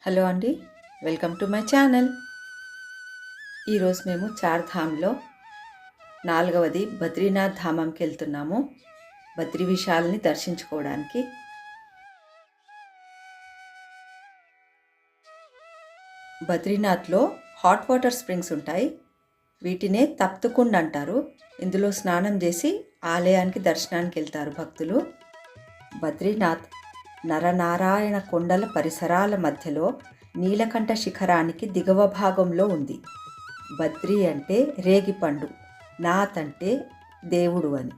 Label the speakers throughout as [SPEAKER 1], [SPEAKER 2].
[SPEAKER 1] Hello అండి, welcome to my channel. ఈరోజు మేము చార్ధామ్లో 4వది బద్రీనాథ్ ధామంకి వెళ్తున్నాము. బద్రీ విశాల్ని దర్శించుకోవడానికి. బద్రీనాథ్లో హాట్ వాటర్ స్ప్రింగ్స్ ఉంటాయి. వీటినే తప్తుకుండ్ అంటారు. ఇందులో స్నానం చేసి ఆలయానికి దర్శనానికి వెళ్తారు భక్తులు. బద్రీనాథ్ నరనారాయణ కొండల పరిసరాల మధ్యలో నీలకంఠ శిఖరానికి దిగువ భాగంలో ఉంది. బద్రీ అంటే రేగిపండు, నాథ్ అంటే దేవుడు అని.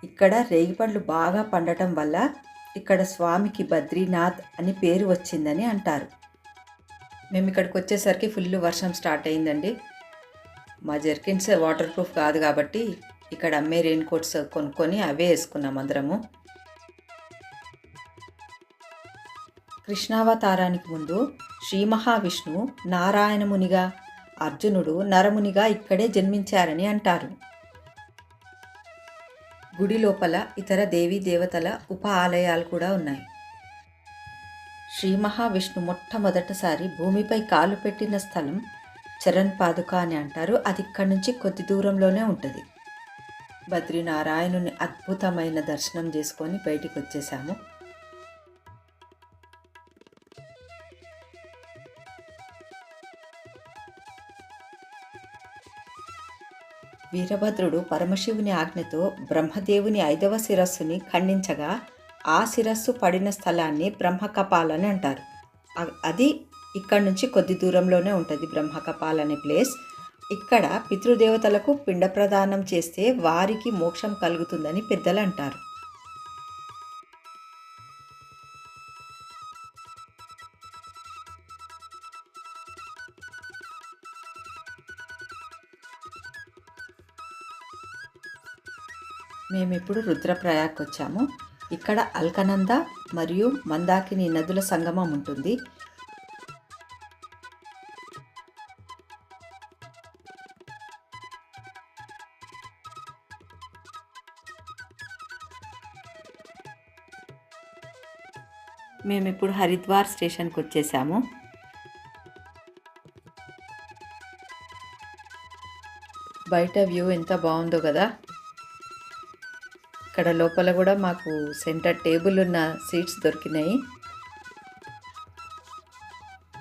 [SPEAKER 1] ఇక్కడ రేగిపండ్లు బాగా పండటం వల్ల ఇక్కడ స్వామికి బద్రీనాథ్ అని పేరు వచ్చిందని అంటారు. మేము ఇక్కడికి వచ్చేసరికి ఫుల్ వర్షం స్టార్ట్ అయిందండి. మా జర్కిన్స్ వాటర్ ప్రూఫ్ కాదు కాబట్టి ఇక్కడ అమ్మే రెయిన్ కోట్స్ కొనుక్కొని అవే వేసుకున్నాం అందరము. కృష్ణావతారానికి ముందు శ్రీ మహావిష్ణువు నారాయణమునిగా, అర్జునుడు నరమునిగా ఇక్కడే జన్మించారని అంటారు. గుడి లోపల ఇతర దేవీ దేవతల ఉప ఆలయాలు కూడా ఉన్నాయి. శ్రీ మహావిష్ణు మొట్టమొదటిసారి భూమిపై కాలు పెట్టిన స్థలం చరణ్ పాదుక అని అంటారు. అది ఇక్కడి నుంచి కొద్ది దూరంలోనే ఉంటుంది. బద్రీనారాయణుని అద్భుతమైన దర్శనం చేసుకొని బయటికి వచ్చేసాము. వీరభద్రుడు పరమశివుని ఆజ్ఞతో బ్రహ్మదేవుని 5వ శిరస్సుని ఖండించగా ఆ శిరస్సు పడిన స్థలాన్ని బ్రహ్మకపాల్ అని అంటారు. అది ఇక్కడ నుంచి కొద్ది దూరంలోనే ఉంటుంది. బ్రహ్మకపాల్ అనే ప్లేస్. ఇక్కడ పితృదేవతలకు పిండ ప్రదానం చేస్తే వారికి మోక్షం కలుగుతుందని పెద్దలు అంటారు. మేము ఇప్పుడు రుద్రప్రయాగ్కి వచ్చాము. ఇక్కడ అల్కనంద మరియు మందాకిని నదుల సంగమం ఉంటుంది. మేము ఇప్పుడు హరిద్వార్ స్టేషన్కి వచ్చేసాము. బయట వ్యూ ఎంత బాగుందో కదా. ఇక్కడ లోపల కూడా మాకు సెంటర్ టేబుల్ ఉన్న సీట్స్ దొరికినాయి.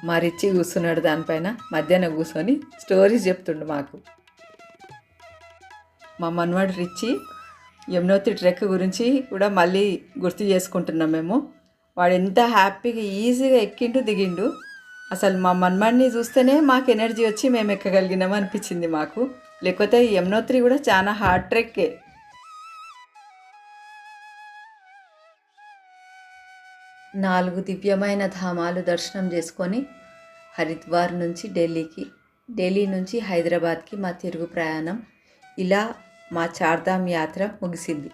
[SPEAKER 1] మా రిచ్చి కూర్చున్నాడు దానిపైన. మధ్యాహ్నం కూర్చొని స్టోరీస్ చెప్తుండు మాకు. మా మనవాడు రిచ్చి యమునోత్రి ట్రెక్ గురించి కూడా మళ్ళీ గుర్తు చేసుకుంటున్నాం మేము. వాడు ఎంత హ్యాపీగా ఈజీగా ఎక్కిండు దిగిండు. అసలు మా మనవాడిని చూస్తేనే మాకు ఎనర్జీ వచ్చి మేము ఎక్కగలిగినాము అనిపించింది మాకు. లేకపోతే యమునోత్రి కూడా చాలా హార్డ్ ట్రెక్కే. నాలుగు దివ్యమైన ధామాలు దర్శనం చేసుకొని హరిద్వార్ నుంచి ఢిల్లీకి, ఢిల్లీ నుంచి హైదరాబాద్కి మా తిరుగు ప్రయాణం. ఇలా మా చార్ధామ్ యాత్ర ముగిసింది.